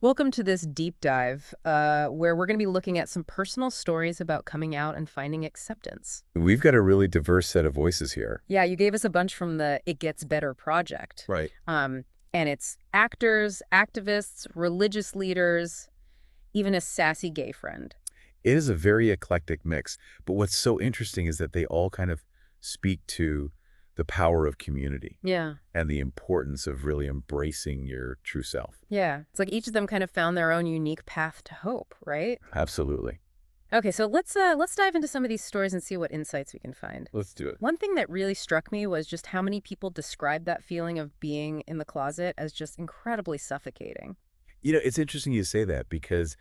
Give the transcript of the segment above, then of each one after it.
Welcome to this deep dive where we're going to be looking at some personal stories about coming out and finding acceptance. We've got a really diverse set of voices here. Yeah, you gave us a bunch from the It Gets Better project. Right. And it's actors, activists, religious leaders, even a sassy gay friend. It is a very eclectic mix, but what's so interesting is that they all kind of speak to the power of community Yeah. and the importance of really embracing your true self. Yeah. It's like each of them kind of found their own unique path to hope, right? Absolutely. Okay, so let's dive into some of these stories and see what insights we can find. Let's do it. One thing that really struck me was just how many people describe that feeling of being in the closet as just incredibly suffocating. You know, it's interesting you say that because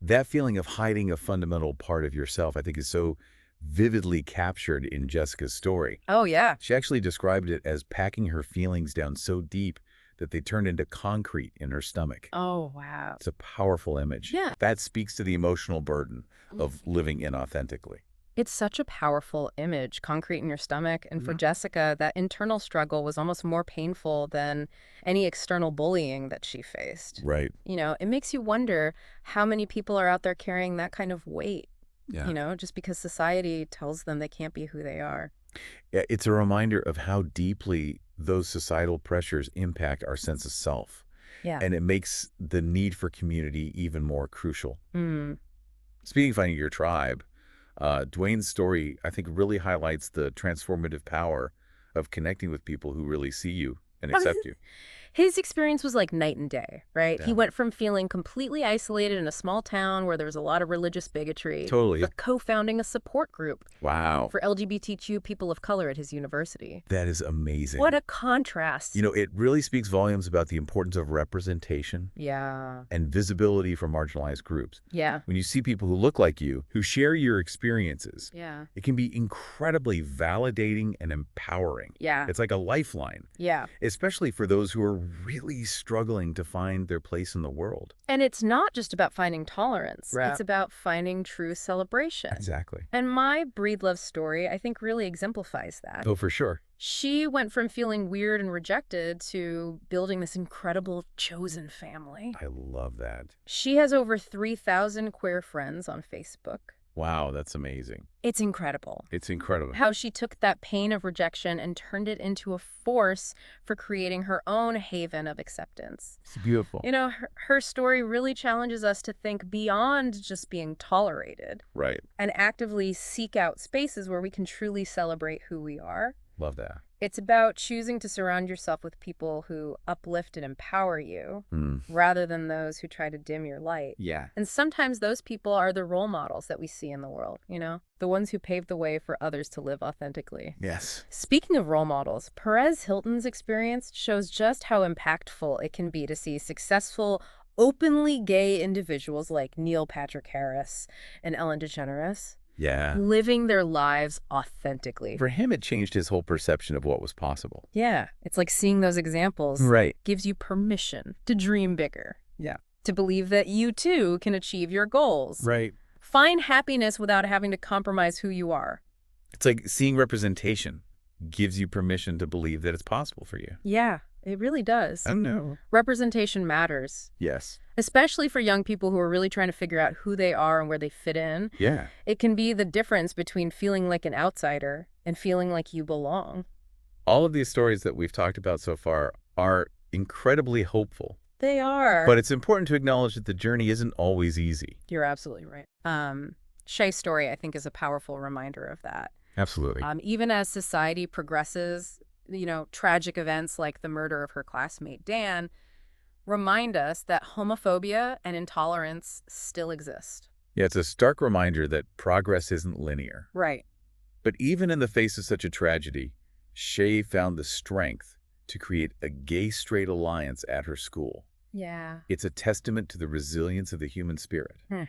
that feeling of hiding a fundamental part of yourself, I think, is so vividly captured in Jessica's story. Oh, yeah. She actually described it as packing her feelings down so deep that they turned into concrete in her stomach. Oh, wow. It's a powerful image. Yeah. That speaks to the emotional burden of living inauthentically. It's such a powerful image, concrete in your stomach. And for Jessica, that internal struggle was almost more painful than any external bullying that she faced. Right. It makes you wonder how many people are out there carrying that kind of weight, Yeah. just because society tells them they can't be who they are. Yeah, it's a reminder of how deeply those societal pressures impact our sense of self. Yeah. And it makes the need for community even more crucial. Mm. Speaking of finding your tribe, Dwayne's story, I think, really highlights the transformative power of connecting with people who really see you and accept you. His experience was like night and day, right? He Yeah. went from feeling completely isolated in a small town where there was a lot of religious bigotry Totally. to co-founding a support group Wow. for LGBTQ people of color at his university. That is amazing. What a contrast. It really speaks volumes about the importance of representation Yeah. and visibility for marginalized groups. Yeah. When you see people who look like you, who share your experiences, Yeah. it can be incredibly validating and empowering. Yeah. It's like a lifeline, Yeah. especially for those who are really struggling to find their place in the world. And it's not just about finding tolerance. Right. It's about finding true celebration. Exactly. And my Breed Love story, I think, really exemplifies that. Oh, for sure. She went from feeling weird and rejected to building this incredible chosen family. I love that. She has over 3,000 queer friends on Facebook. Wow, that's amazing. It's incredible It's incredible. how she took that pain of rejection and turned it into a force for creating her own haven of acceptance. It's beautiful. Her story really challenges us to think beyond just being tolerated Right. and actively seek out spaces where we can truly celebrate who we are. Love that. It's about choosing to surround yourself with people who uplift and empower you Mm. rather than those who try to dim your light. Yeah. And sometimes those people are the role models that we see in the world, the ones who pave the way for others to live authentically. Yes. Speaking of role models, Perez Hilton's experience shows just how impactful it can be to see successful, openly gay individuals like Neil Patrick Harris and Ellen DeGeneres Yeah. living their lives authentically. For him, it changed his whole perception of what was possible. Yeah, it's like seeing those examples Right. gives you permission to dream bigger. Yeah. To believe that you too can achieve your goals. Right. Find happiness without having to compromise who you are. It's like seeing representation gives you permission to believe that it's possible for you. Yeah, it really does. I know. Representation matters, Yes. especially for young people who are really trying to figure out who they are and where they fit in. Yeah. It can be the difference between feeling like an outsider and feeling like you belong. All of these stories that we've talked about so far are incredibly hopeful. They are. But it's important to acknowledge that the journey isn't always easy. You're absolutely right. Shay's story, I think, is a powerful reminder of that. Absolutely. Even as society progresses, tragic events like the murder of her classmate Dan remind us that homophobia and intolerance still exist. Yeah, it's a stark reminder that progress isn't linear. Right. But even in the face of such a tragedy, Shay found the strength to create a gay-straight alliance at her school. Yeah. It's a testament to the resilience of the human spirit Hmm.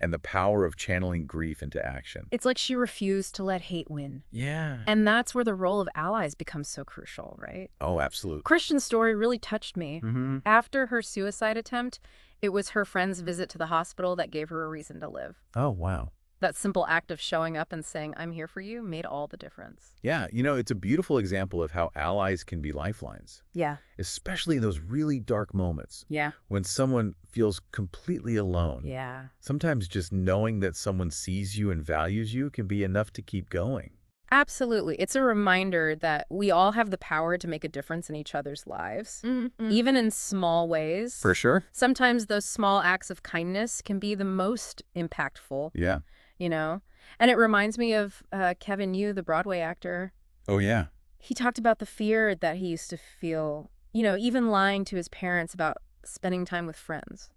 and the power of channeling grief into action. It's like she refused to let hate win. Yeah. And that's where the role of allies becomes so crucial, right? Oh, absolutely. Christian's story really touched me. Mm-hmm. After her suicide attempt, it was her friend's visit to the hospital that gave her a reason to live. Oh, wow. That simple act of showing up and saying, I'm here for you, made all the difference. Yeah, it's a beautiful example of how allies can be lifelines, Yeah. especially in those really dark moments Yeah. when someone feels completely alone. Yeah. Sometimes just knowing that someone sees you and values you can be enough to keep going. Absolutely. It's a reminder that we all have the power to make a difference in each other's lives, even in small ways. For sure. Sometimes those small acts of kindness can be the most impactful, Yeah. you know? And it reminds me of Kevin Yu, the Broadway actor. Oh, yeah. He talked about the fear that he used to feel, even lying to his parents about spending time with friends.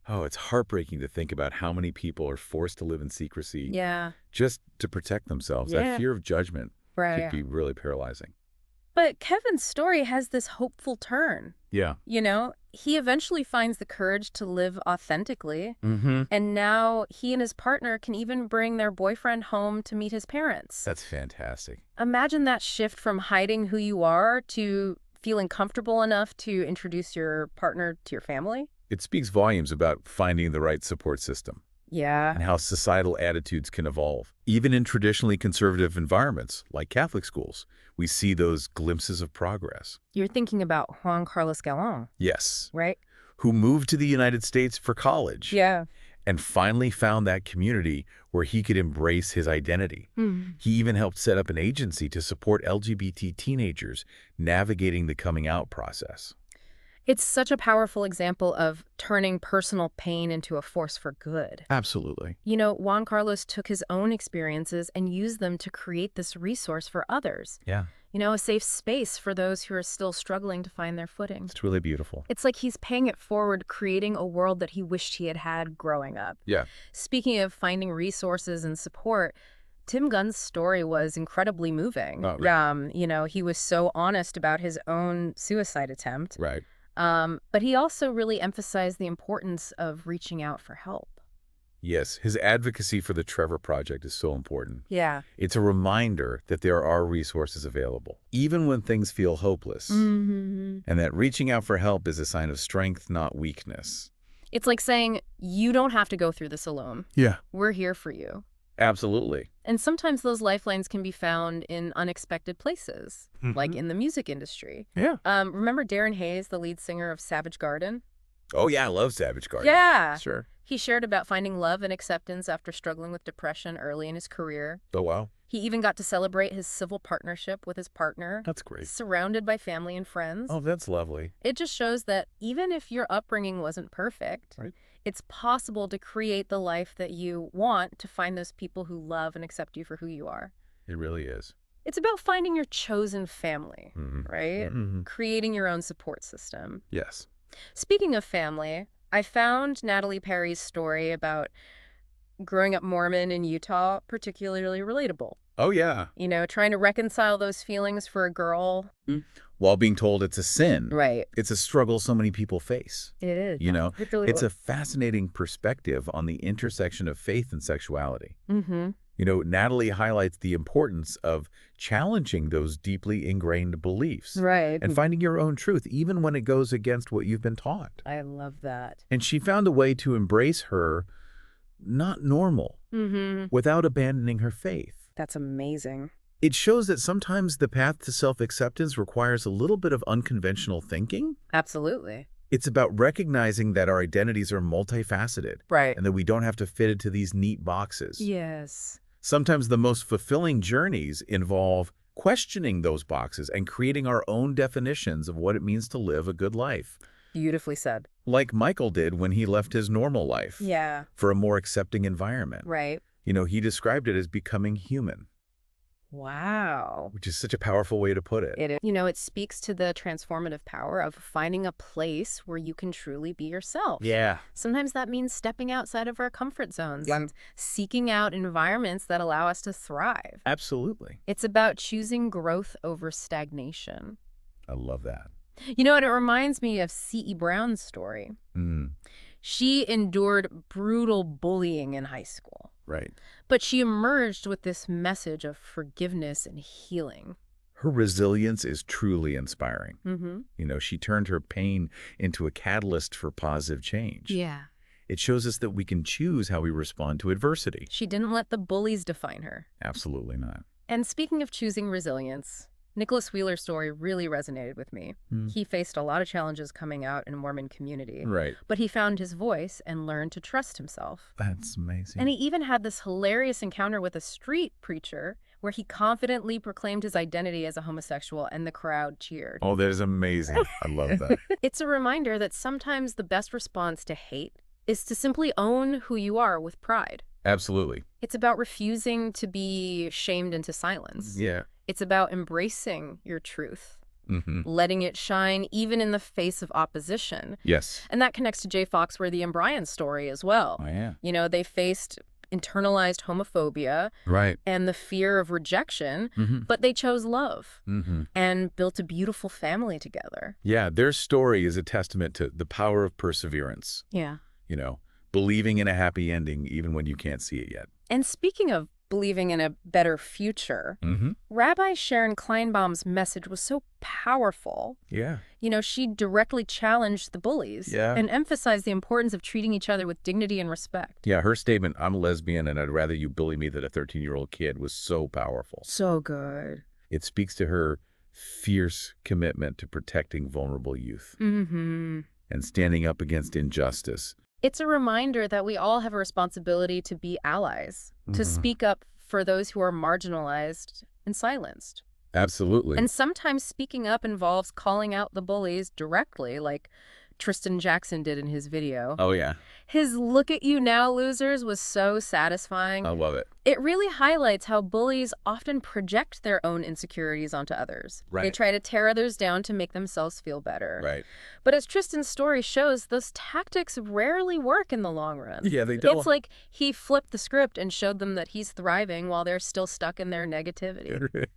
Oh, it's heartbreaking to think about how many people are forced to live in secrecy Yeah. just to protect themselves. Yeah. That fear of judgment Right. could be really paralyzing. But Kevin's story has this hopeful turn. Yeah. He eventually finds the courage to live authentically. Mm-hmm. And now he and his partner can even bring their boyfriend home to meet his parents. That's fantastic. Imagine that shift from hiding who you are to feeling comfortable enough to introduce your partner to your family. It speaks volumes about finding the right support system Yeah. and how societal attitudes can evolve. Even in traditionally conservative environments, like Catholic schools, we see those glimpses of progress. You're thinking about Juan Carlos Galán, Yes. right? Who moved to the United States for college. Yeah. And finally found that community where he could embrace his identity. He even helped set up an agency to support LGBT teenagers navigating the coming out process. It's such a powerful example of turning personal pain into a force for good. Absolutely. Juan Carlos took his own experiences and used them to create this resource for others. Yeah. A safe space for those who are still struggling to find their footing. It's really beautiful. It's like he's paying it forward, creating a world that he wished he had had growing up. Yeah. Speaking of finding resources and support, Tim Gunn's story was incredibly moving. Oh, right. He was so honest about his own suicide attempt. Right. But he also really emphasized the importance of reaching out for help. Yes, his advocacy for the Trevor Project is so important. Yeah. It's a reminder that there are resources available, even when things feel hopeless, and that reaching out for help is a sign of strength, not weakness. It's like saying, you don't have to go through this alone. Yeah. We're here for you. Absolutely. And sometimes those lifelines can be found in unexpected places, like in the music industry. Yeah. Remember Darren Hayes, the lead singer of Savage Garden? Oh, yeah, I love Savage Garden. Yeah. Sure. He shared about finding love and acceptance after struggling with depression early in his career. Oh, wow. He even got to celebrate his civil partnership with his partner. That's great. Surrounded by family and friends. Oh, that's lovely. It just shows that even if your upbringing wasn't perfect, Right. it's possible to create the life that you want, to find those people who love and accept you for who you are. It really is. It's about finding your chosen family, right? Mm-hmm. Creating your own support system. Yes. Speaking of family, I found Natalie Perry's story about growing up Mormon in Utah particularly relatable. Oh, yeah. Trying to reconcile those feelings for a girl. While being told it's a sin. Right. It's a struggle so many people face. It is. It really It's was. a fascinating perspective on the intersection of faith and sexuality. Mm-hmm. Natalie highlights the importance of challenging those deeply ingrained beliefs. Right. And finding your own truth, even when it goes against what you've been taught. I love that. And she found a way to embrace her not normal without abandoning her faith. That's amazing. It shows that sometimes the path to self-acceptance requires a little bit of unconventional thinking. Absolutely. It's about recognizing that our identities are multifaceted. Right. And that we don't have to fit into these neat boxes. Yes. Sometimes the most fulfilling journeys involve questioning those boxes and creating our own definitions of what it means to live a good life. Beautifully said. Like Michael did when he left his normal life Yeah. for a more accepting environment. Right. He described it as becoming human, Wow. which is such a powerful way to put it. It is. It speaks to the transformative power of finding a place where you can truly be yourself. Yeah. Sometimes that means stepping outside of our comfort zones and seeking out environments that allow us to thrive. Absolutely. It's about choosing growth over stagnation. I love that. And it reminds me of C.E. Brown's story. She endured brutal bullying in high school. Right. But she emerged with this message of forgiveness and healing. Her resilience is truly inspiring. Mm-hmm. She turned her pain into a catalyst for positive change. Yeah. It shows us that we can choose how we respond to adversity. She didn't let the bullies define her. Absolutely not. And speaking of choosing resilience, Nicholas Wheeler's story really resonated with me. He faced a lot of challenges coming out in a Mormon community. Right. But he found his voice and learned to trust himself. That's amazing. And he even had this hilarious encounter with a street preacher where he confidently proclaimed his identity as a homosexual and the crowd cheered. Oh, that is amazing. I love that. It's a reminder that sometimes the best response to hate is to simply own who you are with pride. Absolutely. It's about refusing to be shamed into silence. Yeah. It's about embracing your truth, Mm-hmm. letting it shine even in the face of opposition. Yes. And that connects to Jay Foxworthy and Brian's story as well. Oh, yeah. You know, they faced internalized homophobia Right. and the fear of rejection, Mm-hmm. but they chose love Mm-hmm. and built a beautiful family together. Yeah, their story is a testament to the power of perseverance. Yeah. You know, believing in a happy ending even when you can't see it yet. And speaking of believing in a better future, Mm-hmm. Rabbi Sharon Kleinbaum's message was so powerful. Yeah. You know, she directly challenged the bullies Yeah. and emphasized the importance of treating each other with dignity and respect. Yeah, her statement, "I'm a lesbian and I'd rather you bully me than a 13-year-old kid," was so powerful. So good. It speaks to her fierce commitment to protecting vulnerable youth Mm-hmm. and standing up against injustice. It's a reminder that we all have a responsibility to be allies, to Mhm. speak up for those who are marginalized and silenced. Absolutely. And sometimes speaking up involves calling out the bullies directly, like Tristan Jackson did in his video. Oh, yeah. His "Look at you now, losers" was so satisfying. I love it. It really highlights how bullies often project their own insecurities onto others. They Right. try to tear others down to make themselves feel better. Right. But as Tristan's story shows, those tactics rarely work in the long run. Yeah, they don't. It's like he flipped the script and showed them that he's thriving while they're still stuck in their negativity.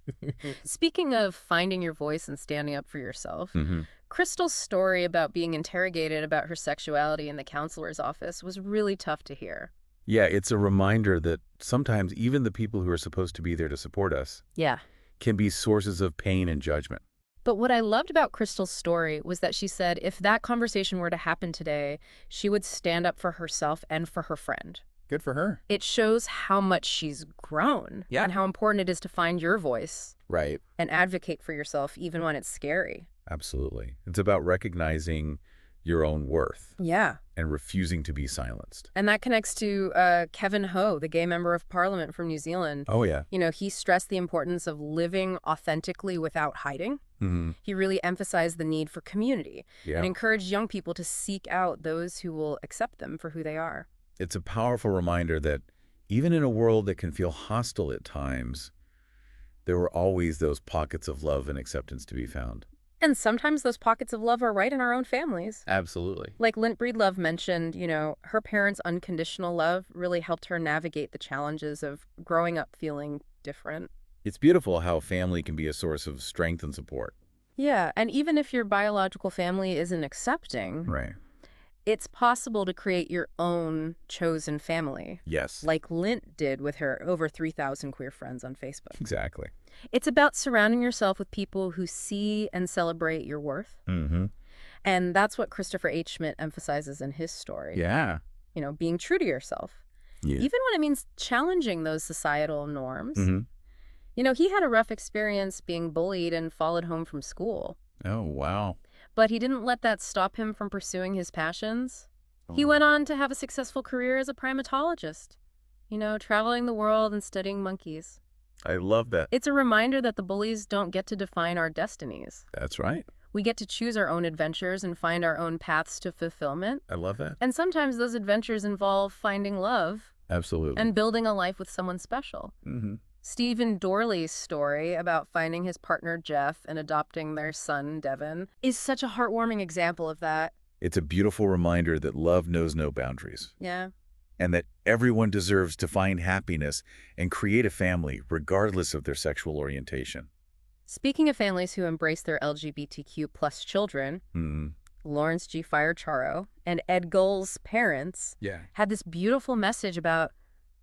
Speaking of finding your voice and standing up for yourself, Mm-hmm. Crystal's story about being interrogated about her sexuality in the counselor's office was really tough to hear. Yeah, it's a reminder that sometimes even the people who are supposed to be there to support us Yeah. can be sources of pain and judgment. But what I loved about Crystal's story was that she said if that conversation were to happen today, she would stand up for herself and for her friend. Good for her. It shows how much she's grown Yeah. and how important it is to find your voice Right. and advocate for yourself even when it's scary. Absolutely. It's about recognizing your own worth Yeah. and refusing to be silenced. And that connects to Kevin Ho, the gay member of parliament from New Zealand. Oh, yeah. You know, he stressed the importance of living authentically without hiding. Mm-hmm. He really emphasized the need for community Yeah. and encouraged young people to seek out those who will accept them for who they are. It's a powerful reminder that even in a world that can feel hostile at times, there were always those pockets of love and acceptance to be found. And sometimes those pockets of love are right in our own families. Absolutely. Like Lint Breedlove mentioned, you know, her parents' unconditional love really helped her navigate the challenges of growing up feeling different. It's beautiful how family can be a source of strength and support. Yeah, and even if your biological family isn't accepting, Right. it's possible to create your own chosen family, Yes. like Lint did with her over 3,000 queer friends on Facebook. Exactly. It's about surrounding yourself with people who see and celebrate your worth. Mm-hmm. And that's what Christopher H. Schmidt emphasizes in his story. Yeah. You know, being true to yourself. Yeah. Even when it means challenging those societal norms. Mm-hmm. You know, he had a rough experience being bullied and followed home from school. Oh, wow. But he didn't let that stop him from pursuing his passions. He Oh. went on to have a successful career as a primatologist, you know, traveling the world and studying monkeys. I love that. It's a reminder that the bullies don't get to define our destinies. That's right. We get to choose our own adventures and find our own paths to fulfillment. I love that. And sometimes those adventures involve finding love Absolutely. and building a life with someone special. Mm-hmm. Stephen Dorley's story about finding his partner Jeff and adopting their son Devin is such a heartwarming example of that. It's a beautiful reminder that love knows no boundaries Yeah. and that everyone deserves to find happiness and create a family regardless of their sexual orientation. Speaking of families who embrace their LGBTQ plus children, Mm-hmm. Lawrence G. Firecharo and Ed Gull's parents Yeah. had this beautiful message about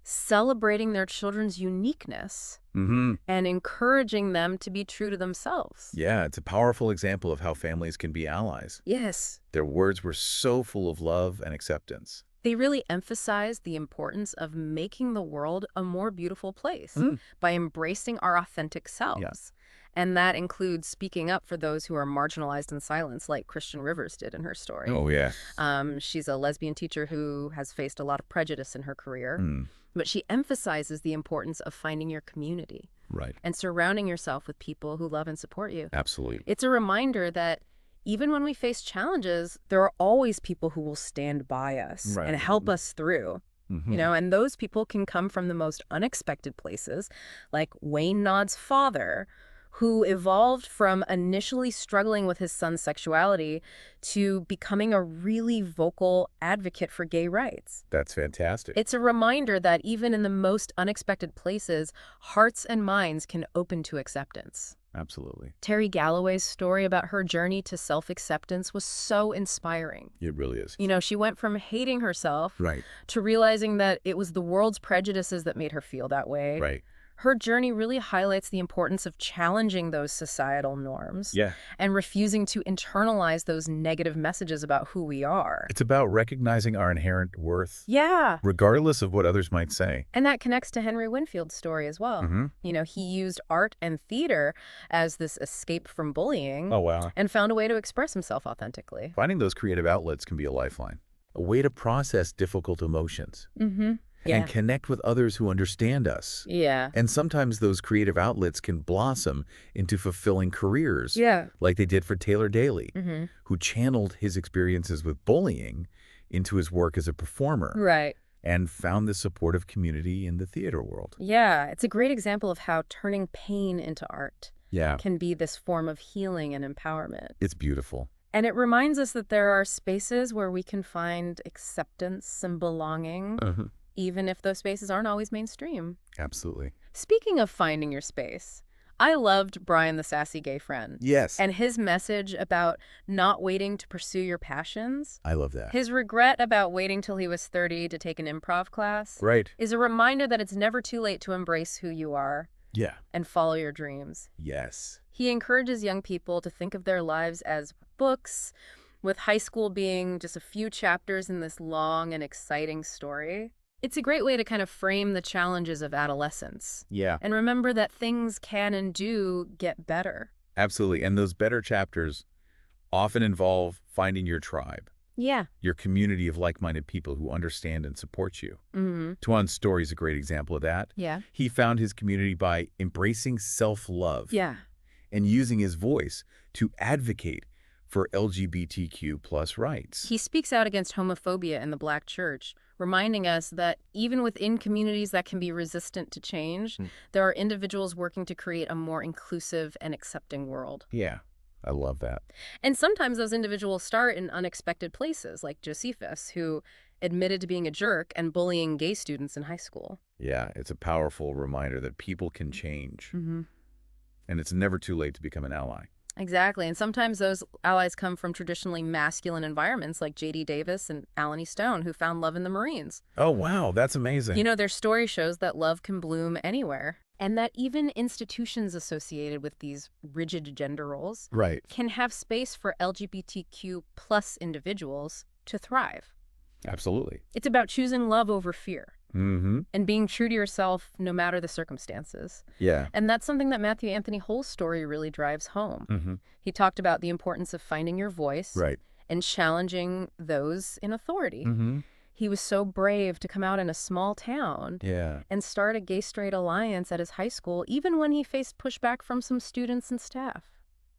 celebrating their children's uniqueness Mm-hmm. and encouraging them to be true to themselves. Yeah, it's a powerful example of how families can be allies. Yes. Their words were so full of love and acceptance. They really emphasize the importance of making the world a more beautiful place Mm. by embracing our authentic Yeah. selves. And that includes speaking up for those who are marginalized in silence, like Christian Rivers did in her story. Oh, yeah. She's a lesbian teacher who has faced a lot of prejudice in her career, Mm. but she emphasizes the importance of finding your community Right. and surrounding yourself with people who love and support you. Absolutely. It's a reminder that even when we face challenges, there are always people who will stand by us Right. and help us through. Mhm. And those people can come from the most unexpected places, like Wayne Nod's father, who evolved from initially struggling with his son's sexuality to becoming a really vocal advocate for gay rights. That's fantastic. It's a reminder that even in the most unexpected places, hearts and minds can open to acceptance. Absolutely. Terry Galloway's story about her journey to self-acceptance was so inspiring. It really is. She went from hating herself Right. to realizing that it was the world's prejudices that made her feel that way. Right. Her journey really highlights the importance of challenging those societal norms Yeah. and refusing to internalize those negative messages about who we are. It's about recognizing our inherent worth, Yeah. regardless of what others might say. And that connects to Henry Winfield's story as well. Mm-hmm. He used art and theater as this escape from bullying Oh, wow. and found a way to express himself authentically. Finding those creative outlets can be a lifeline, a way to process difficult emotions Mm-hmm. Yeah. and connect with others who understand us. Yeah. And sometimes those creative outlets can blossom into fulfilling careers, Yeah. like they did for Taylor Daly, Mm-hmm. who channeled his experiences with bullying into his work as a performer Right. and found the supportive community in the theater world. Yeah. It's a great example of how turning pain into art Yeah, can be this form of healing and empowerment. it's beautiful. And it reminds us that there are spaces where we can find acceptance and belonging, even if those spaces aren't always mainstream. Absolutely. Speaking of finding your space, I loved Brian the Sassy Gay Friend. Yes. And his message about not waiting to pursue your passions, I love that. his regret about waiting till he was 30 to take an improv class, Right. is a reminder that it's never too late to embrace who you are Yeah. and follow your dreams. Yes. He encourages young people to think of their lives as books, with high school being just a few chapters in this long and exciting story. It's a great way to kind of frame the challenges of adolescence Yeah. and remember that things can and do get better. Absolutely. And those better chapters often involve finding your tribe, Yeah. your community of like-minded people who understand and support you. Mm-hmm. Tuan's story is a great example of that. Yeah. He found his community by embracing self-love Yeah. and using his voice to advocate for LGBTQ plus rights. He speaks out against homophobia in the Black church, reminding us that even within communities that can be resistant to change, there are individuals working to create a more inclusive and accepting world. Yeah, I love that. And sometimes those individuals start in unexpected places, like Josephus, who admitted to being a jerk and bullying gay students in high school. Yeah, it's a powerful reminder that people can change, Mm-hmm. and it's never too late to become an ally. Exactly. And sometimes those allies come from traditionally masculine environments like J.D. Davis and Alan E. Stone, who found love in the Marines. Oh, wow, that's amazing. Their story shows that love can bloom anywhere, and that even institutions associated with these rigid gender roles Right. can have space for LGBTQ plus individuals to thrive. Absolutely. It's about choosing love over fear Mm-hmm. and being true to yourself no matter the circumstances. Yeah. And that's something that Matthew Anthony Hull's story really drives home. Mm-hmm. He talked about the importance of finding your voice Right. and challenging those in authority. Mm-hmm. He was so brave to come out in a small town Yeah. and start a gay-straight alliance at his high school, even when he faced pushback from some students and staff.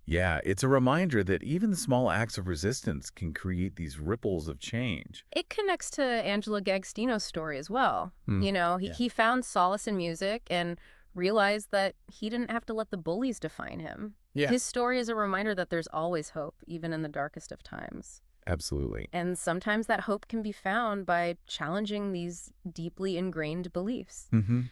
Yeah, it's a reminder that even small acts of resistance can create these ripples of change. It connects to Angela D'Agostino's story as well. He found solace in music and realized that he didn't have to let the bullies define him. Yeah. His story is a reminder that there's always hope, even in the darkest of times. Absolutely. And sometimes that hope can be found by challenging these deeply ingrained beliefs. Mm-hmm.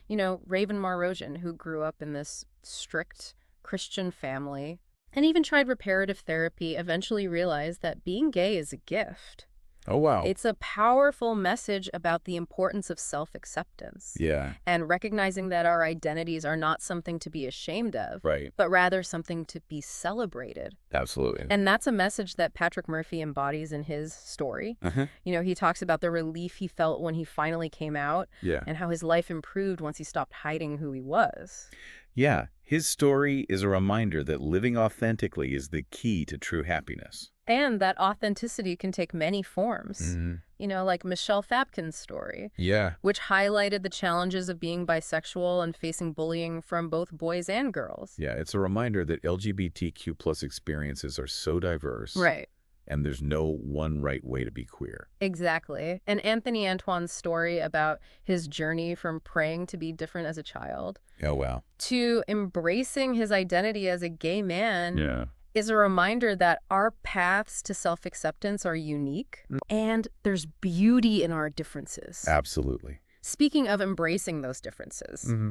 Raven Marosian, who grew up in this strict Christian family and even tried reparative therapy, eventually realized that being gay is a gift. Oh, wow. It's a powerful message about the importance of self-acceptance Yeah, and recognizing that our identities are not something to be ashamed of, right. but rather something to be celebrated. Absolutely. And that's a message that Patrick Murphy embodies in his story. Uh-huh. He talks about the relief he felt when he finally came out Yeah. and how his life improved once he stopped hiding who he was. Yeah, his story is a reminder that living authentically is the key to true happiness. And that authenticity can take many forms. Hmm. Like Michelle Fabkin's story, Yeah. which highlighted the challenges of being bisexual and facing bullying from both boys and girls. Yeah, it's a reminder that LGBTQ plus experiences are so diverse, Right. and there's no one right way to be queer. Exactly. And Anthony Antoine's story about his journey from praying to be different as a child Oh, wow. to embracing his identity as a gay man Yeah. is a reminder that our paths to self-acceptance are unique and there's beauty in our differences. Absolutely. Speaking of embracing those differences, Hmm.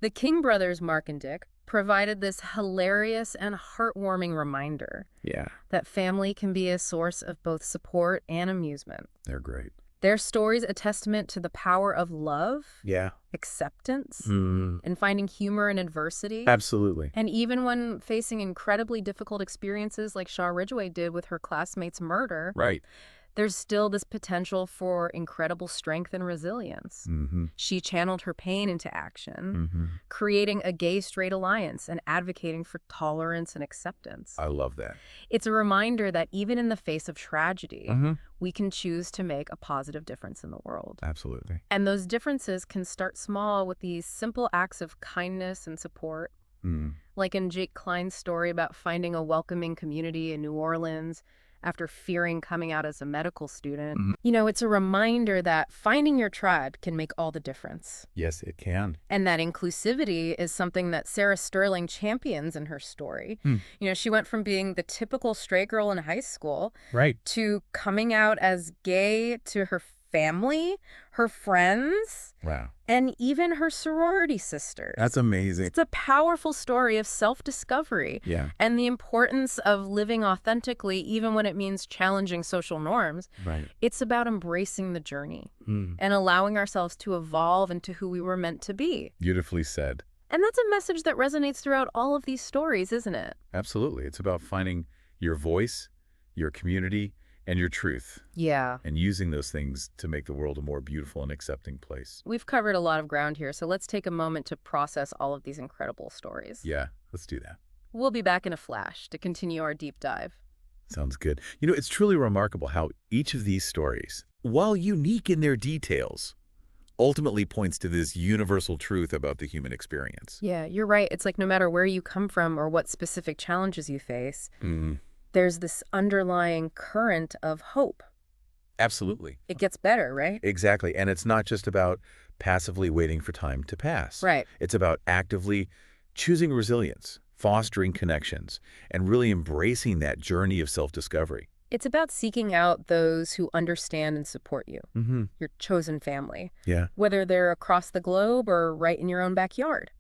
the King brothers, Mark and Dick, provided this hilarious and heartwarming reminder Yeah, that family can be a source of both support and amusement. they're great. Their stories a testament to the power of love, Yeah. acceptance, Mm. and finding humor in adversity. Absolutely. And even when facing incredibly difficult experiences like Shaw Ridgway did with her classmate's murder, Right. there's still this potential for incredible strength and resilience. Mm-hmm. She channeled her pain into action, Mm-hmm. creating a gay-straight alliance and advocating for tolerance and acceptance. I love that. It's a reminder that even in the face of tragedy, Mm-hmm. we can choose to make a positive difference in the world. Absolutely. And those differences can start small with these simple acts of kindness and support. Mm. Like in Jake Klein's story about finding a welcoming community in New Orleans after fearing coming out as a medical student. Mhm. It's a reminder that finding your tribe can make all the difference. Yes, it can. And that inclusivity is something that Sarah Sterling champions in her story. She went from being the typical straight girl in high school Right. to coming out as gay to her family, her friends, Wow. and even her sorority sisters. That's amazing. It's a powerful story of self-discovery Yeah. and the importance of living authentically, even when it means challenging social norms. Right. It's about embracing the journey Mm. and allowing ourselves to evolve into who we were meant to be. Beautifully said. And that's a message that resonates throughout all of these stories, isn't it? Absolutely. It's about finding your voice, your community, and your truth, Yeah. and using those things to make the world a more beautiful and accepting place. We've covered a lot of ground here, so let's take a moment to process all of these incredible stories. Yeah, let's do that. We'll be back in a flash to continue our deep dive. Sounds good. It's truly remarkable how each of these stories, while unique in their details, ultimately points to this universal truth about the human experience. Yeah, you're right. It's like no matter where you come from or what specific challenges you face, Mm. there's this underlying current of hope. Absolutely. It gets better, right? Exactly. And it's not just about passively waiting for time to pass. Right. It's about actively choosing resilience, fostering connections, and really embracing that journey of self-discovery. It's about seeking out those who understand and support you, Mm-hmm. your chosen family, Yeah. whether they're across the globe or right in your own backyard.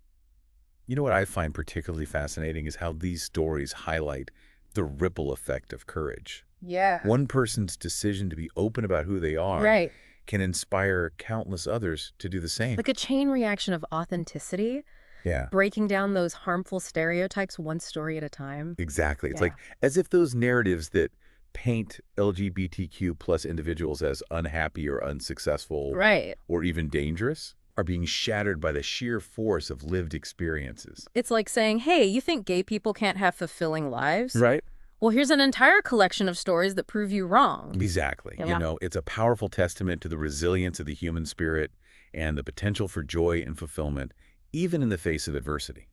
What I find particularly fascinating is how these stories highlight the ripple effect of courage. Yeah. One person's decision to be open about who they are Right. can inspire countless others to do the same. Like a chain reaction of authenticity, Yeah, breaking down those harmful stereotypes one story at a time. exactly. It's Yeah. like as if those narratives that paint LGBTQ plus individuals as unhappy or unsuccessful Right. or even dangerous are being shattered by the sheer force of lived experiences. It's like saying, hey, you think gay people can't have fulfilling lives? Right? Well, here's an entire collection of stories that prove you wrong. Exactly. Yeah. It's a powerful testament to the resilience of the human spirit and the potential for joy and fulfillment, even in the face of adversity.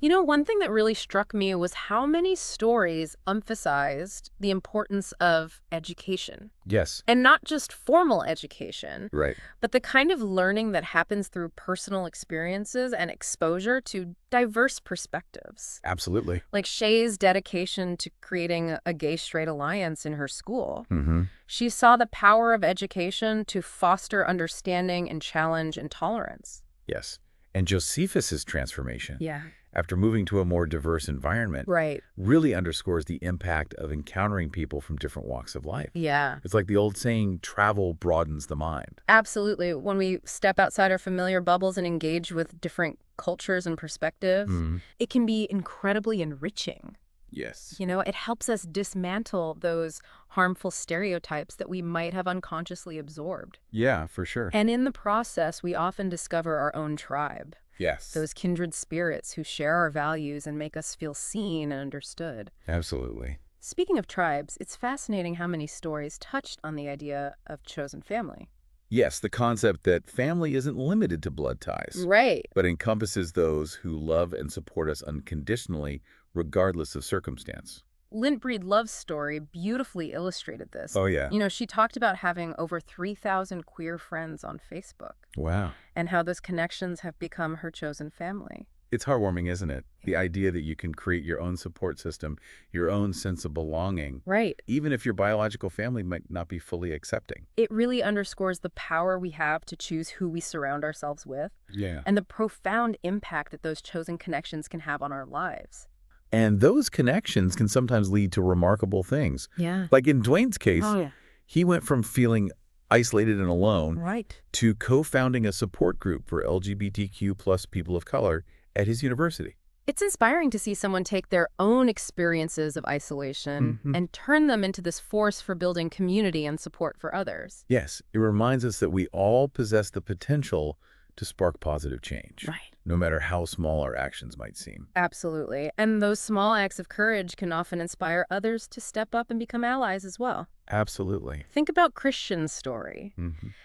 One thing that really struck me was how many stories emphasized the importance of education. Yes. And not just formal education, Right. but the kind of learning that happens through personal experiences and exposure to diverse perspectives. Absolutely. Like Shay's dedication to creating a gay-straight alliance in her school. Mm-hmm. She saw the power of education to foster understanding and challenge intolerance. Yes. And Josephus's transformation. Yeah. after moving to a more diverse environment Right. really underscores the impact of encountering people from different walks of life. Yeah. It's like the old saying, travel broadens the mind. Absolutely. When we step outside our familiar bubbles and engage with different cultures and perspectives, Mhm. it can be incredibly enriching. Yes. It helps us dismantle those harmful stereotypes that we might have unconsciously absorbed. Yeah, for sure. And in the process, we often discover our own tribe, Yes. those kindred spirits who share our values and make us feel seen and understood. Absolutely. Speaking of tribes, it's fascinating how many stories touched on the idea of chosen family. Yes, the concept that family isn't limited to blood ties, Right. but encompasses those who love and support us unconditionally, regardless of circumstance. Lint Breed Love's story beautifully illustrated this. Oh, yeah. She talked about having over 3,000 queer friends on Facebook Wow. and how those connections have become her chosen family. It's heartwarming, isn't it? The idea that you can create your own support system, your own sense of belonging, Right. even if your biological family might not be fully accepting. It really underscores the power we have to choose who we surround ourselves with Yeah. and the profound impact that those chosen connections can have on our lives. And those connections can sometimes lead to remarkable things. Yeah. Like in Dwayne's case, Yeah. he went from feeling isolated and alone Right. to co-founding a support group for LGBTQ plus people of color at his university. It's inspiring to see someone take their own experiences of isolation and turn them into this force for building community and support for others. Yes, it reminds us that we all possess the potential to spark positive change, Right. no matter how small our actions might seem. Absolutely. And those small acts of courage can often inspire others to step up and become allies as well. Absolutely. Think about Christian's story.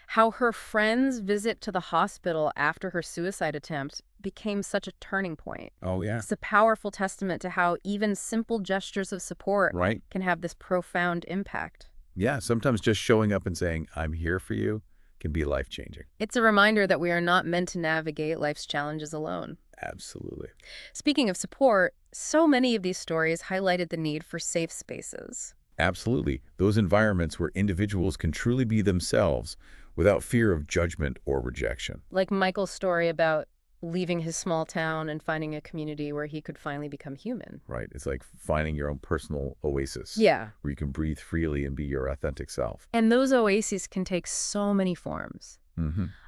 How her friend's visit to the hospital after her suicide attempt became such a turning point. Oh, yeah. It's a powerful testament to how even simple gestures of support Right? can have this profound impact. Yeah, sometimes just showing up and saying, I'm here for you, can be life-changing. It's a reminder that we are not meant to navigate life's challenges alone. Absolutely. Speaking of support, so many of these stories highlighted the need for safe spaces. Absolutely. Those environments where individuals can truly be themselves without fear of judgment or rejection. Like Michael's story about leaving his small town and finding a community where he could finally become human. Right? It's like finding your own personal oasis. Yeah. Where you can breathe freely and be your authentic self. And those oases can take so many forms.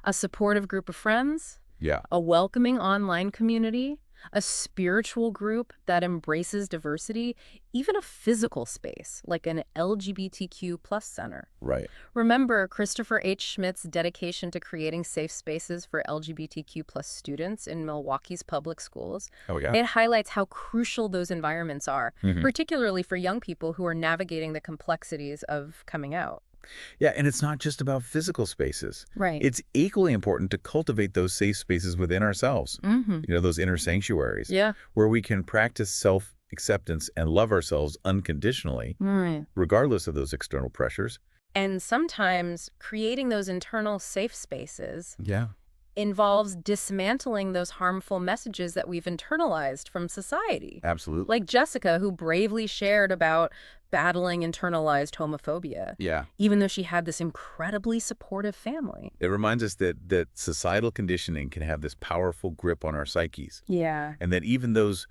A supportive group of friends, Yeah. a welcoming online community, a spiritual group that embraces diversity, even a physical space like an LGBTQ plus center. Right. Remember Christopher H. Schmidt's dedication to creating safe spaces for LGBTQ plus students in Milwaukee's public schools? Oh, yeah. It highlights how crucial those environments are, particularly for young people who are navigating the complexities of coming out. Yeah, and it's not just about physical spaces. Right. It's equally important to cultivate those safe spaces within ourselves. Those inner sanctuaries. Yeah. Where we can practice self-acceptance and love ourselves unconditionally, Right. regardless of those external pressures. And sometimes creating those internal safe spaces Yeah. involves dismantling those harmful messages that we've internalized from society. Absolutely. Like Jessica, who bravely shared about battling internalized homophobia, Yeah. even though she had this incredibly supportive family. It reminds us that societal conditioning can have this powerful grip on our psyches, Yeah. and that even those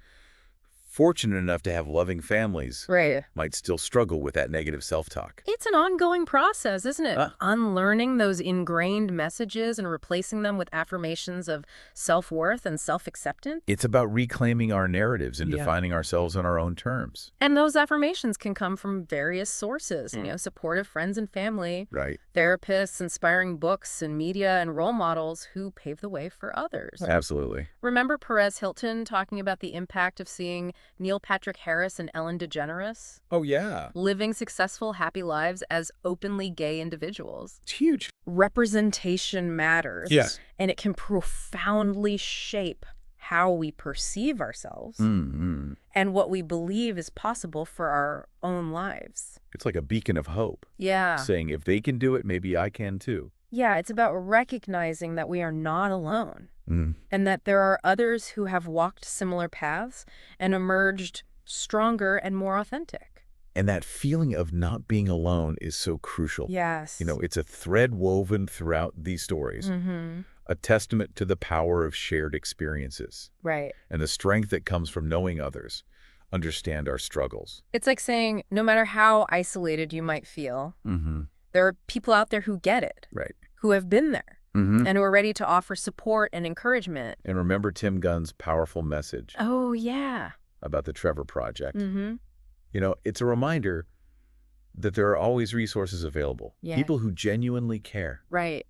fortunate enough to have loving families Right. might still struggle with that negative self-talk. It's an ongoing process, isn't it? Ah. Unlearning those ingrained messages and replacing them with affirmations of self-worth and self-acceptance. It's about reclaiming our narratives and Yeah. defining ourselves on our own terms. And those affirmations can come from various sources, supportive friends and family, Right. therapists, inspiring books and media, and role models who pave the way for others. Absolutely. Remember Perez Hilton talking about the impact of seeing Neil Patrick Harris and Ellen DeGeneres Oh, yeah. living successful, happy lives as openly gay individuals? It's huge. Representation matters. Yeah. And it can profoundly shape how we perceive ourselves and what we believe is possible for our own lives. It's like a beacon of hope, Yeah. saying if they can do it, maybe I can too. Yeah, it's about recognizing that we are not alone and that there are others who have walked similar paths and emerged stronger and more authentic. And that feeling of not being alone is so crucial. Yes. It's a thread woven throughout these stories. a testament to the power of shared experiences Right. and the strength that comes from knowing others understand our struggles. It's like saying, no matter how isolated you might feel, Mm-hmm. there are people out there who get it, Right. who have been there, Mm-hmm. and who are ready to offer support and encouragement. And remember Tim Gunn's powerful message Oh, yeah. about the Trevor Project. Mm-hmm. It's a reminder that there are always resources available, Yeah. people who genuinely care, Right.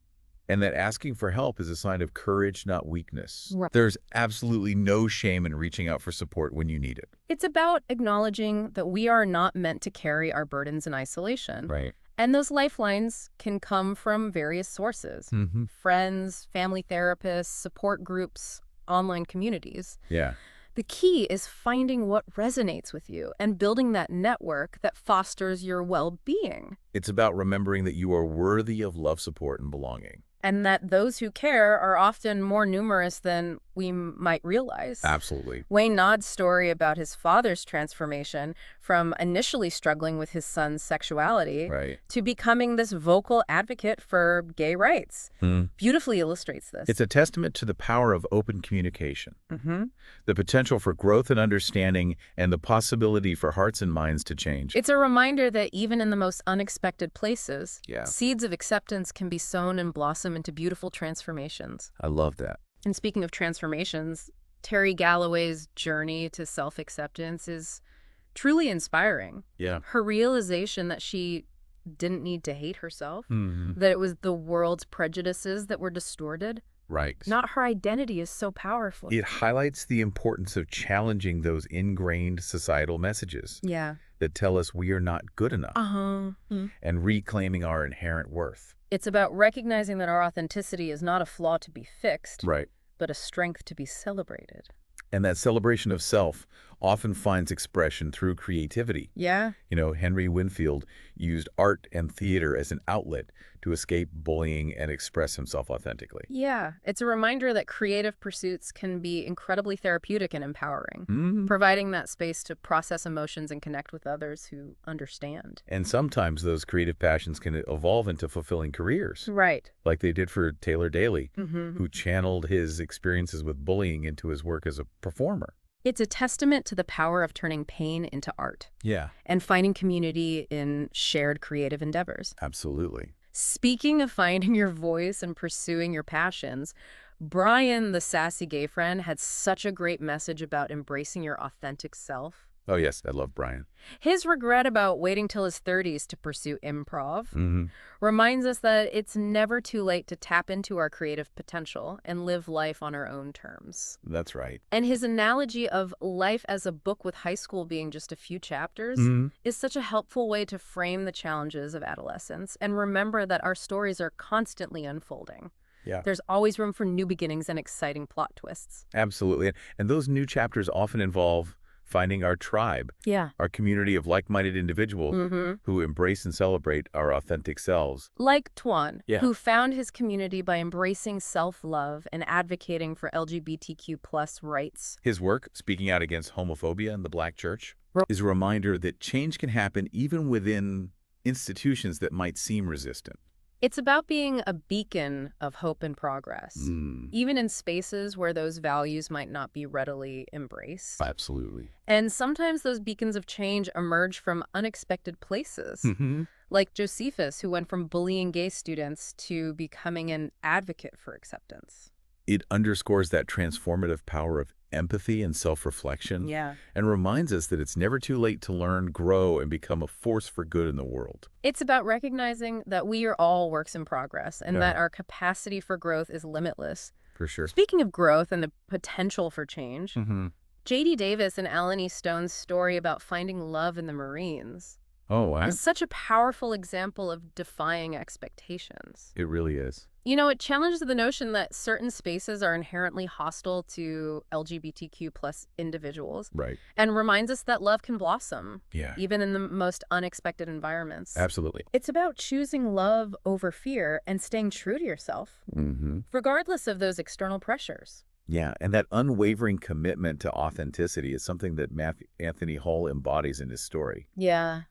and that asking for help is a sign of courage, not weakness. Right. There's absolutely no shame in reaching out for support when you need it. It's about acknowledging that we are not meant to carry our burdens in isolation. Right. And those lifelines can come from various sources. Mm-hmm. Friends, family therapists, support groups, online communities. Yeah. The key is finding what resonates with you and building that network that fosters your well-being. It's about remembering that you are worthy of love, support, and belonging. And that those who care are often more numerous than we might realize. Absolutely. Wayne Nodd's story about his father's transformation from initially struggling with his son's sexuality Right. to becoming this vocal advocate for gay rights beautifully illustrates this. It's a testament to the power of open communication, Mm-hmm. the potential for growth and understanding, and the possibility for hearts and minds to change. It's a reminder that even in the most unexpected places, Yeah. seeds of acceptance can be sown and blossom into beautiful transformations. I love that. And speaking of transformations, Terry Galloway's journey to self-acceptance is truly inspiring. Yeah. Her realization that she didn't need to hate herself, Mm-hmm. that it was the world's prejudices that were distorted, Right. not her identity, is so powerful. It highlights the importance of challenging those ingrained societal messages Yeah. that tell us we are not good enough Uh-huh. and reclaiming our inherent worth. It's about recognizing that our authenticity is not a flaw to be fixed, Right. but a strength to be celebrated. And that celebration of self often finds expression through creativity. Yeah. Henry Winfield used art and theater as an outlet to escape bullying and express himself authentically. Yeah. It's a reminder that creative pursuits can be incredibly therapeutic and empowering, Mm-hmm. providing that space to process emotions and connect with others who understand. And sometimes those creative passions can evolve into fulfilling careers, Right. like they did for Taylor Daly, Mm-hmm. who channeled his experiences with bullying into his work as a performer. It's a testament to the power of turning pain into art Yeah, and finding community in shared creative endeavors. absolutely. Speaking of finding your voice and pursuing your passions, Brian, the sassy gay friend, had such a great message about embracing your authentic self. Oh, yes, I love Brian. His regret about waiting till his 30s to pursue improv Mm-hmm. reminds us that it's never too late to tap into our creative potential and live life on our own terms. That's right. And his analogy of life as a book with high school being just a few chapters Mm-hmm. is such a helpful way to frame the challenges of adolescence and remember that our stories are constantly unfolding. Yeah, There's always room for new beginnings and exciting plot twists. absolutely. And those new chapters often involve finding our tribe, Yeah. our community of like-minded individuals Mm-hmm. who embrace and celebrate our authentic selves. Like Tuan, Yeah. who found his community by embracing self-love and advocating for LGBTQ plus rights. His work, speaking out against homophobia in the Black church, Ro- is a reminder that change can happen even within institutions that might seem resistant. It's about being a beacon of hope and progress, even in spaces where those values might not be readily embraced. Absolutely. And sometimes those beacons of change emerge from unexpected places, Mm-hmm. like Josephus, who went from bullying gay students to becoming an advocate for acceptance. It underscores that transformative power of empathy and self-reflection, Yeah. and reminds us that it's never too late to learn, grow, and become a force for good in the world. It's about recognizing that we are all works in progress and Yeah. that our capacity for growth is limitless. For sure. Speaking of growth and the potential for change, Mm-hmm. J.D. Davis and Alan E. Stone's story about finding love in the Marines Oh, wow. is such a powerful example of defying expectations. It really is. It challenges the notion that certain spaces are inherently hostile to LGBTQ plus individuals Right. and reminds us that love can blossom, Yeah. even in the most unexpected environments. Absolutely. It's about choosing love over fear and staying true to yourself, Mm-hmm. regardless of those external pressures. Yeah, and that unwavering commitment to authenticity is something that Anthony Hall embodies in his story. Yeah.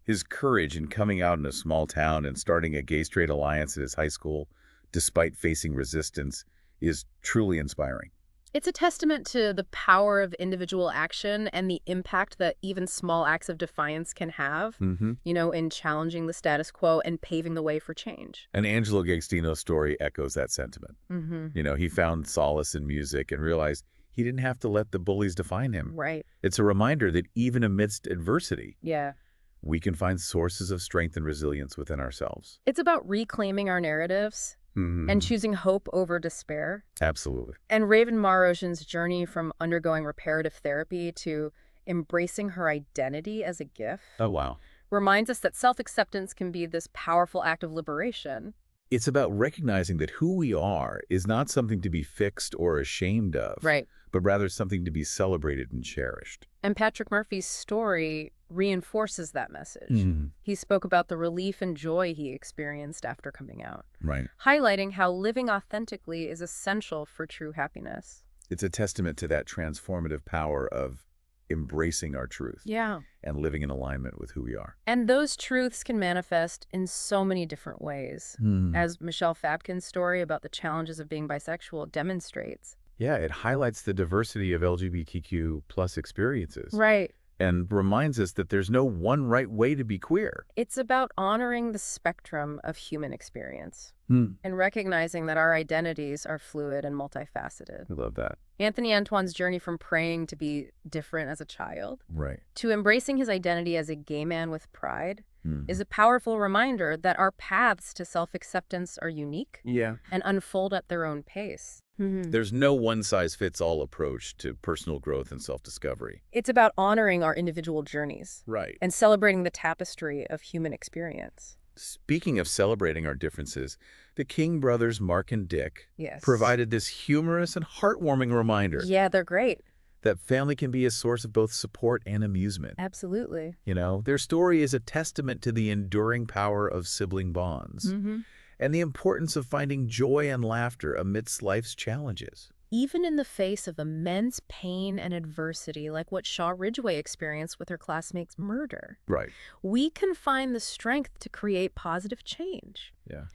His courage in coming out in a small town and starting a gay-straight alliance at his high school despite facing resistance, is truly inspiring. It's a testament to the power of individual action and the impact that even small acts of defiance can have, Mm-hmm. in challenging the status quo and paving the way for change. And Angelo Agostino's story echoes that sentiment. Mm-hmm. He found solace in music and realized he didn't have to let the bullies define him. Right. It's a reminder that even amidst adversity, Yeah. we can find sources of strength and resilience within ourselves. It's about reclaiming our narratives and choosing hope over despair. Absolutely. And Raven Maroshan's journey from undergoing reparative therapy to embracing her identity as a gift Oh, wow. reminds us that self-acceptance can be this powerful act of liberation. It's about recognizing that who we are is not something to be fixed or ashamed of, Right. but rather something to be celebrated and cherished. And Patrick Murphy's story reinforces that message. Mhm. He spoke about the relief and joy he experienced after coming out, Right. highlighting how living authentically is essential for true happiness. It's a testament to that transformative power of embracing our truth Yeah. and living in alignment with who we are. And those truths can manifest in so many different ways, as Michelle Fabkin's story about the challenges of being bisexual demonstrates. Yeah, it highlights the diversity of LGBTQ plus experiences Right. and reminds us that there's no one right way to be queer. It's about honoring the spectrum of human experience and recognizing that our identities are fluid and multifaceted. I love that. Anthony Antoine's journey from praying to be different as a child Right. to embracing his identity as a gay man with pride is a powerful reminder that our paths to self-acceptance are unique Yeah. and unfold at their own pace. There's no one-size-fits-all approach to personal growth and self-discovery. It's about honoring our individual journeys Right. and celebrating the tapestry of human experience. Speaking of celebrating our differences, the King brothers, Mark and Dick, Yes. provided this humorous and heartwarming reminder Yeah, they're great. that family can be a source of both support and amusement. Absolutely. Their story is a testament to the enduring power of sibling bonds and the importance of finding joy and laughter amidst life's challenges. Even in the face of immense pain and adversity, like what Shaw Ridgway experienced with her classmate's murder, Right. we can find the strength to create positive change. Yeah.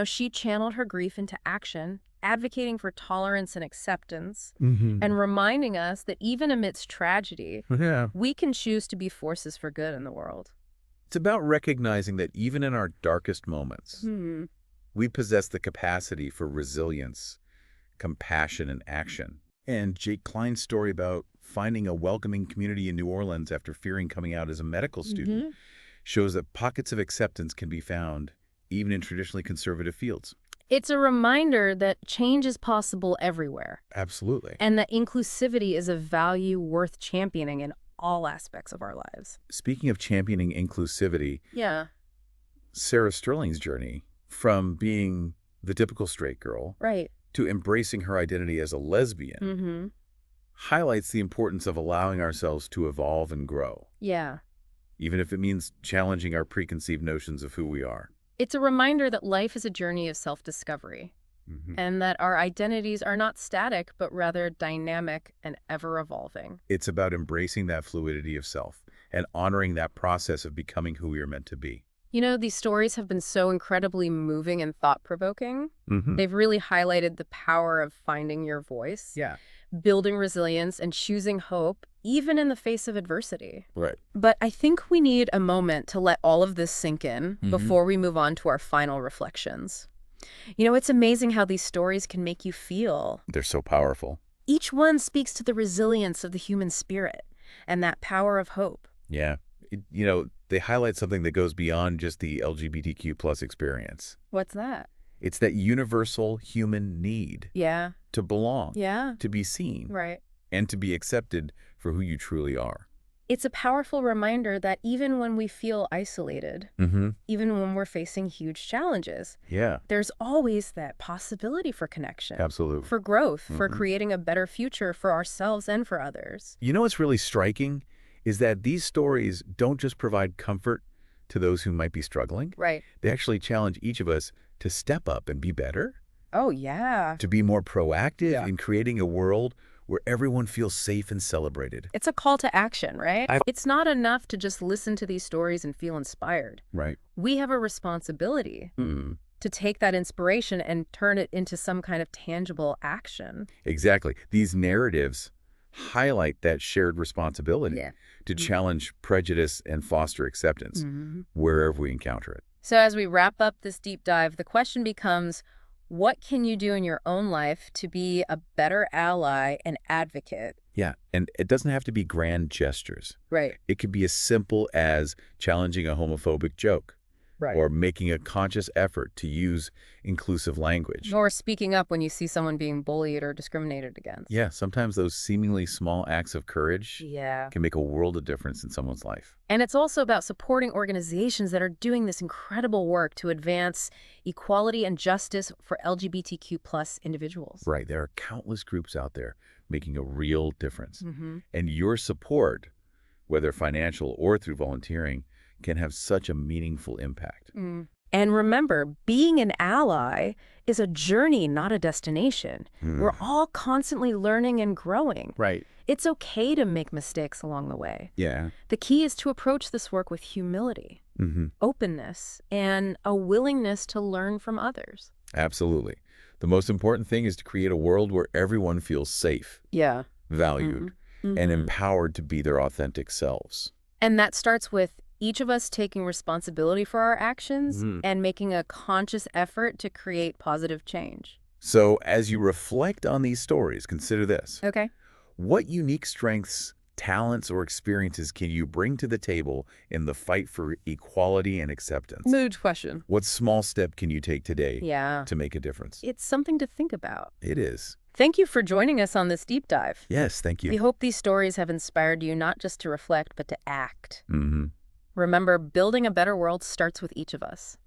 She channeled her grief into action, advocating for tolerance and acceptance, Mm-hmm. and reminding us that even amidst tragedy, Yeah. we can choose to be forces for good in the world. It's about recognizing that even in our darkest moments, we possess the capacity for resilience, compassion, and action. And Jake Klein's story about finding a welcoming community in New Orleans after fearing coming out as a medical student shows that pockets of acceptance can be found even in traditionally conservative fields. It's a reminder that change is possible everywhere, Absolutely. and that inclusivity is a value worth championing in all aspects of our lives. Speaking of championing inclusivity, Yeah. Sarah Sterling's journey from being the typical straight girl Right. to embracing her identity as a lesbian highlights the importance of allowing ourselves to evolve and grow, Yeah. even if it means challenging our preconceived notions of who we are. It's a reminder that life is a journey of self-discovery, and that our identities are not static, but rather dynamic and ever-evolving. It's about embracing that fluidity of self and honoring that process of becoming who we are meant to be. These stories have been so incredibly moving and thought-provoking. They've really highlighted the power of finding your voice, Yeah. building resilience, and choosing hope, even in the face of adversity. Right. But I think we need a moment to let all of this sink in before we move on to our final reflections. It's amazing how these stories can make you feel. They're so powerful. Each one speaks to the resilience of the human spirit and that power of hope. Yeah. They highlight something that goes beyond just the LGBTQ plus experience. What's that? It's that universal human need Yeah. to belong, Yeah. to be seen, Right. and to be accepted for who you truly are. It's a powerful reminder that even when we feel isolated, even when we're facing huge challenges, Yeah, there's always that possibility for connection, absolutely. for growth, for creating a better future for ourselves and for others. What's really striking is that these stories don't just provide comfort to those who might be struggling. Right. They actually challenge each of us to step up and be better, Oh, yeah. to be more proactive in creating a world where everyone feels safe and celebrated. It's a call to action, right? It's not enough to just listen to these stories and feel inspired. Right. We have a responsibility to take that inspiration and turn it into some kind of tangible action. Exactly. These narratives highlight that shared responsibility Yeah. to challenge prejudice and foster acceptance wherever we encounter it. So as we wrap up this deep dive, the question becomes, what can you do in your own life to be a better ally and advocate? Yeah, and it doesn't have to be grand gestures. Right. It could be as simple as challenging a homophobic joke Right. or making a conscious effort to use inclusive language. Or speaking up when you see someone being bullied or discriminated against. Yeah, sometimes those seemingly small acts of courage Yeah. can make a world of difference in someone's life. And it's also about supporting organizations that are doing this incredible work to advance equality and justice for LGBTQ plus individuals. Right, there are countless groups out there making a real difference. Mm-hmm. And your support, whether financial or through volunteering, can have such a meaningful impact. And remember, being an ally is a journey, not a destination. We're all constantly learning and growing. Right. It's okay to make mistakes along the way. Yeah. The key is to approach this work with humility, openness, and a willingness to learn from others. Absolutely. The most important thing is to create a world where everyone feels safe, Yeah. valued, and empowered to be their authentic selves. And that starts with each of us taking responsibility for our actions and making a conscious effort to create positive change. So as you reflect on these stories, consider this. Okay. What unique strengths, talents, or experiences can you bring to the table in the fight for equality and acceptance? Mood question. What small step can you take today Yeah. to make a difference? It's something to think about. It is. Thank you for joining us on this deep dive. Yes, thank We you. hope these stories have inspired you not just to reflect, but to act. Remember, building a better world starts with each of us.